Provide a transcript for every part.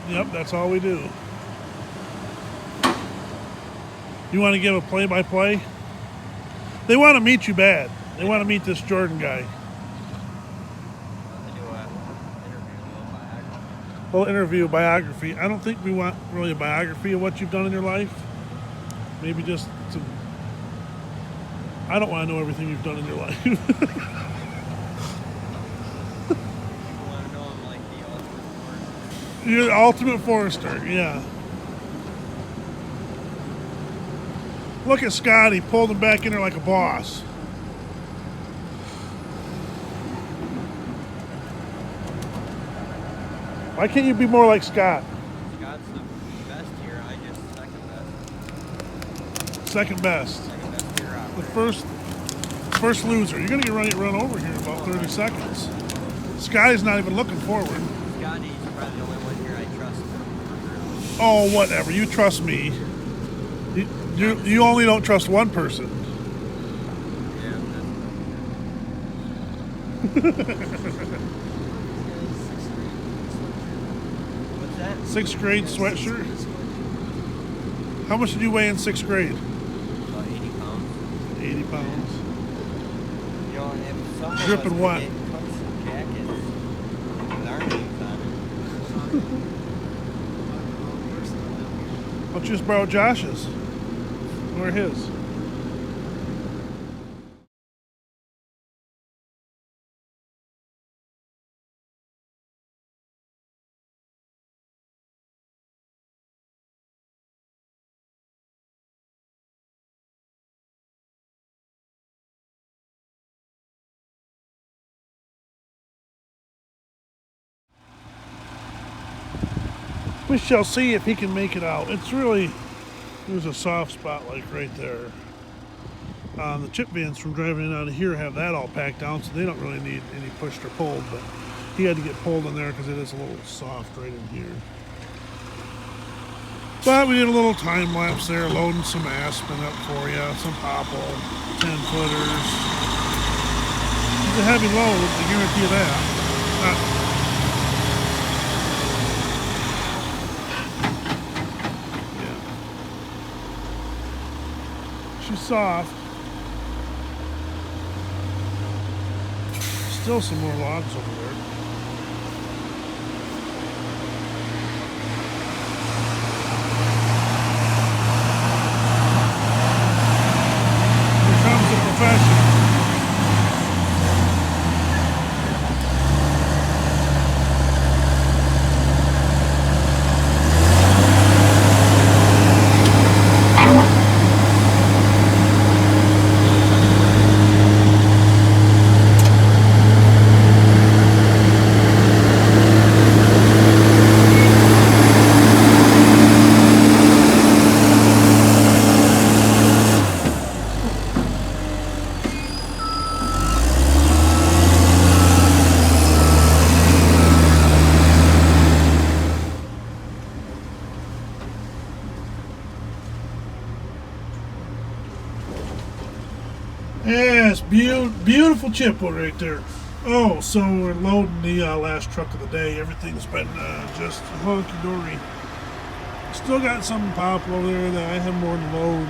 Yep, that's all we do. You want to give a play-by-play? They want to meet you bad. They want to meet this Jordan guy. They do an interview, a little biography. We'll interview a biography. I don't think we want really a biography of what you've done in your life. Maybe just some. I don't want to know everything you've done in your life. People want to know I'm like the ultimate forester. You're the ultimate forester, yeah. Look at Scotty, pulled him back in there like a boss. Why can't you be more like Scott? Scott's the best here. I just second best. Second best. Second best here out The there. first loser. You're gonna get run over here in about 30 seconds. Scotty's not even looking forward. Scotty's probably the only one here I trust. Oh, whatever. You trust me. You only don't trust one person. What's that? 6th grade sweatshirt. How much did you weigh in 6th grade? About 80 pounds. 80 pounds. You know, if some of Dripping us wet. could get coats and jackets with our names on it. Why don't you just borrow Josh's? Or his? We shall see if he can make it out. It's really, there's a soft spot like right there. The chip vans from driving in out of here have that all packed down, so they don't really need any pushed or pulled, but he had to get pulled in there because it is a little soft right in here. But we did a little time lapse there, loading some aspen up for you, some popple, 10-footers. It's a heavy load, I guarantee you that. She's soft. Still some more logs over there. Here comes the professional. Yes, beautiful chipper right there. Oh, so we're loading the last truck of the day. Everything's been just hunky-dory. Still got some pop over there that I have more to load.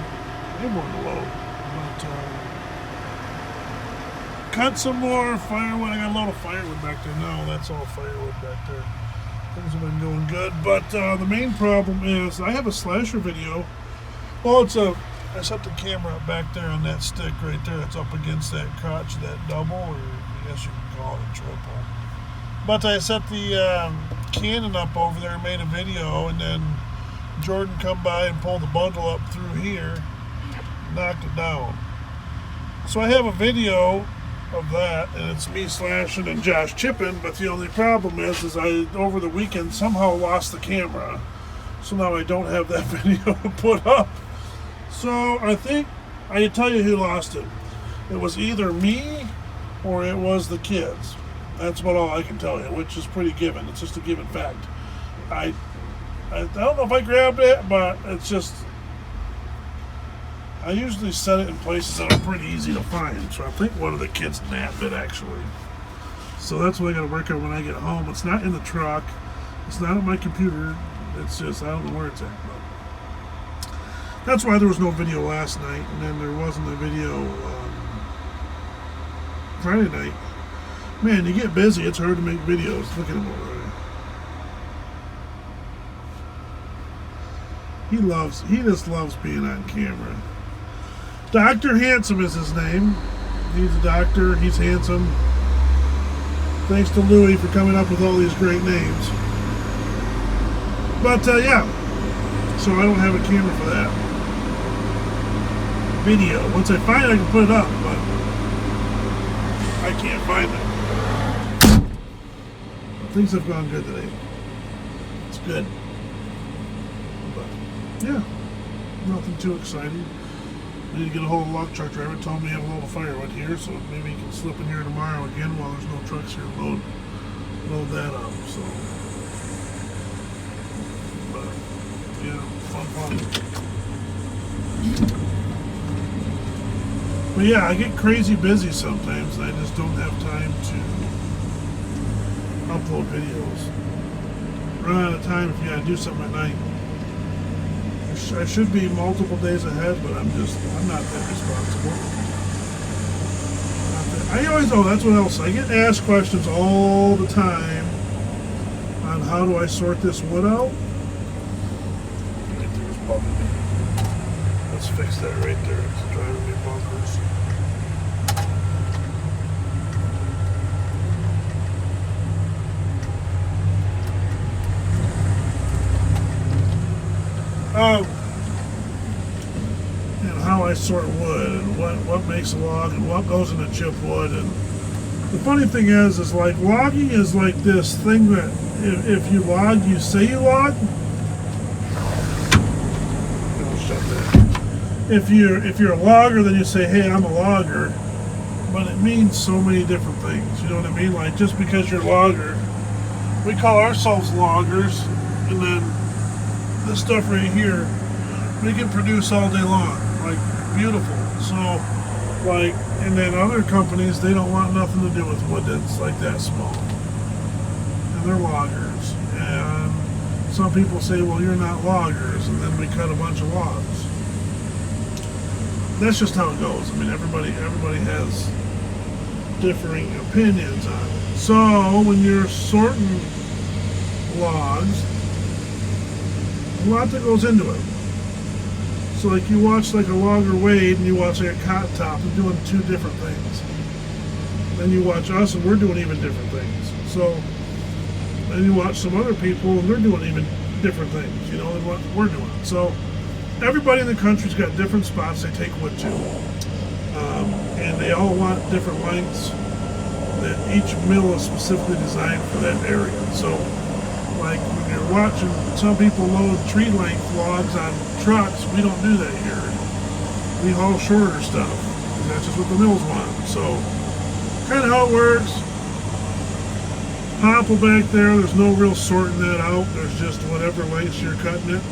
But cut some more firewood. I got a lot of firewood back there. No, that's all firewood back there. Things have been going good. But the main problem is I have a slasher video. Well, I set the camera up back there on that stick right there that's up against that crotch, that double, or I guess you can call it a triple. But I set the Canon up over there and made a video, and then Jordan come by and pulled the bundle up through here, knocked it down. So I have a video of that, and it's me slashing and Josh chipping, but the only problem is I, over the weekend, somehow lost the camera. So now I don't have that video to put up. So I think I can tell you who lost it. It was either me or it was the kids. That's about all I can tell you, which is pretty given. It's just a given fact. I don't know if I grabbed it, but it's just, I usually set it in places that are pretty easy to find. So I think one of the kids nabbed it actually. So that's what I got to work on when I get home. It's not in the truck. It's not at my computer. It's just, I don't know where it's at. But that's why there was no video last night, and then there wasn't a video Friday night. Man, you get busy, it's hard to make videos. Look at him over there. He just loves being on camera. Dr. Handsome is his name. He's a doctor, he's handsome. Thanks to Louie for coming up with all these great names. But yeah, so I don't have a camera for that. Video. Once I find it, I can put it up, but I can't find it. Things have gone good today. It's good. But yeah, nothing too exciting. I need to get a hold of the lock truck driver. Told me we have a little firewood here, so maybe he can slip in here tomorrow again while there's no trucks here to load that up. So, but yeah, fun. But yeah, I get crazy busy sometimes, and I just don't have time to upload videos. Run out of time if you gotta do something at night. I should be multiple days ahead, but I'm not that responsible. That's what else. I get asked questions all the time on how do I sort this wood out. Right there's bumping. Let's fix that right there. It's driving me bonkers. And how I sort wood and what makes a log and what goes into chipwood. And the funny thing is like logging is like this thing that if you log, you say you log. I'll shut that. If you're a logger, then you say, hey, I'm a logger. But it means so many different things. You know what I mean? Like just because you're a logger, we call ourselves loggers, and then this stuff right here, we can produce all day long, like beautiful. So, like, and then other companies, they don't want nothing to do with wood that's like that small, and they're loggers. And some people say, well, you're not loggers, and then we cut a bunch of logs. That's just how it goes. I mean, everybody has differing opinions on it. So when you're sorting logs, a lot that goes into it. So like you watch like a logger wade and you watch like a cotton top, they're doing two different things. Then you watch us and we're doing even different things. So then you watch some other people and they're doing even different things, you know, than what we're doing. So everybody in the country's got different spots they take wood to. And they all want different lengths that each mill is specifically designed for that area. So like when you're watching some people load tree length logs on trucks, we don't do that here. We haul shorter stuff, and that's just what the mills want. So kind of how it works. Popple back there's no real sorting that out. There's just whatever lengths you're cutting it.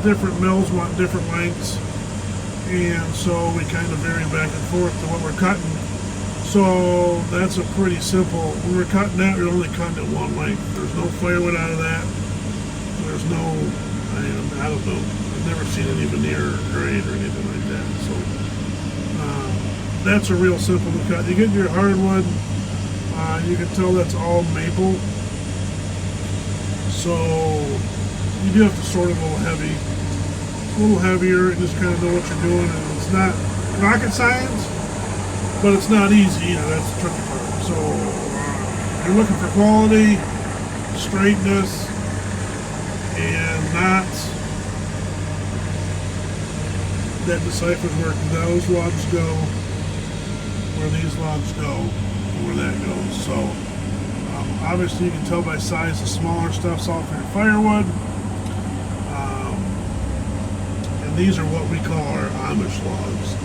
Different mills want different lengths, and so we kind of vary back and forth to what we're cutting. So that's a pretty simple, when we're cutting that, we're only cutting at one length. There's no firewood out of that. There's no, I don't know, I've never seen any veneer or grade or anything like that. So that's a real simple to cut. You get your hardwood, you can tell that's all maple. So you do have to sort it a little heavier, and just kind of know what you're doing. And it's not rocket science, but it's not easy. You know, that's the tricky part. So you're looking for quality, straightness, and knots. That deciphers where those logs go, where these logs go, where that goes. So obviously you can tell by size the smaller stuff's all for your firewood. And these are what we call our Amish logs.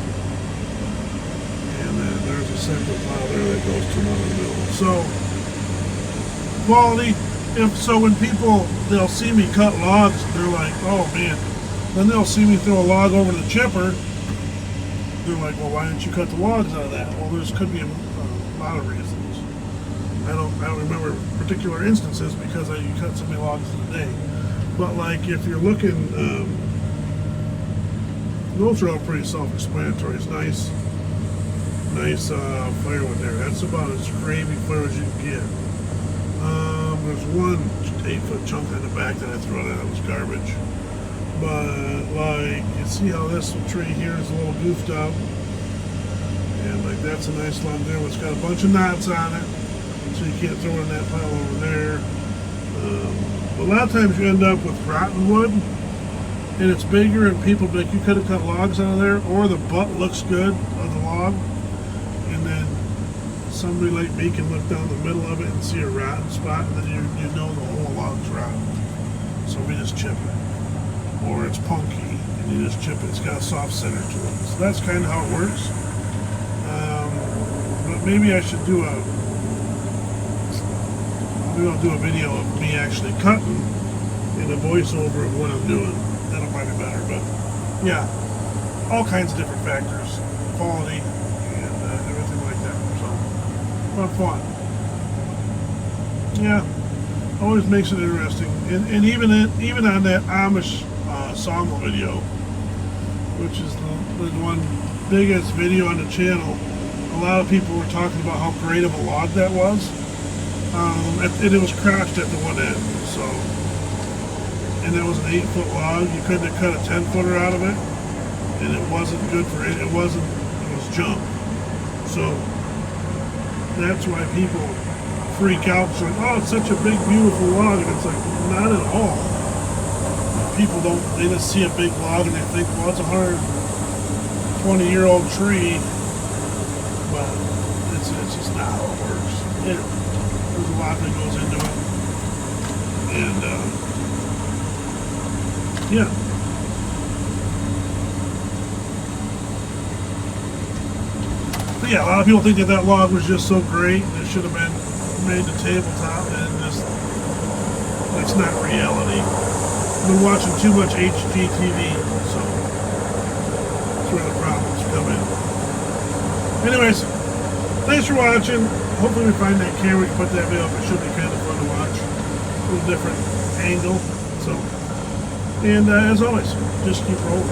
And then there's a separate pile there that goes to another mill. So quality, when people, they'll see me cut logs, they're like, oh man. Then they'll see me throw a log over the chipper. They're like, well, why didn't you cut the logs out of that? Well, could be a lot of reasons. I don't remember particular instances because you cut so many logs in a day. But like if you're looking, those are all pretty self-explanatory. It's nice firewood there. That's about as gravy clear as you can get. There's one 8-foot chunk in the back that I threw out that was garbage. But like, you see how this tree here is a little goofed up, and like that's a nice log there. It's got a bunch of knots on it, so you can't throw it in that pile over there. A lot of times you end up with rotten wood, and it's bigger, and people be like, you could have cut logs out of there, or the butt looks good of the log, and then somebody like me can look down the middle of it and see a rotten spot, and then you know the whole log's rotten. So we just chip it. Or it's punky, and you just chip it. It's got a soft center to it. So that's kind of how it works. But maybe I should do maybe I'll do a video of me actually cutting and a voiceover of what I'm doing. That'll probably be better. But yeah, all kinds of different factors, quality, and everything like that. So, fun. Yeah, always makes it interesting. And even on that Amish sawmill video, which is the one biggest video on the channel, a lot of people were talking about how great of a log that was. And it was crotched at the one end, so, and that was an 8-foot log. You couldn't have cut a 10-footer out of it, and it wasn't good for it. It was junk. So that's why people freak out. So, oh, it's such a big, beautiful log, and it's like, not at all. People they just see a big log and they think, well, it's a 120-year-old tree, but it's just not how it works. There's a lot that goes into it, and yeah. But yeah, a lot of people think that log was just so great and it should have been made to tabletop, and that's not reality. I've been watching too much HGTV, so that's where the problems come in. Anyways, thanks for watching. Hopefully we find that camera, we can put that video up. It should be kind of fun to watch. A little different angle. So, and as always, just keep rolling.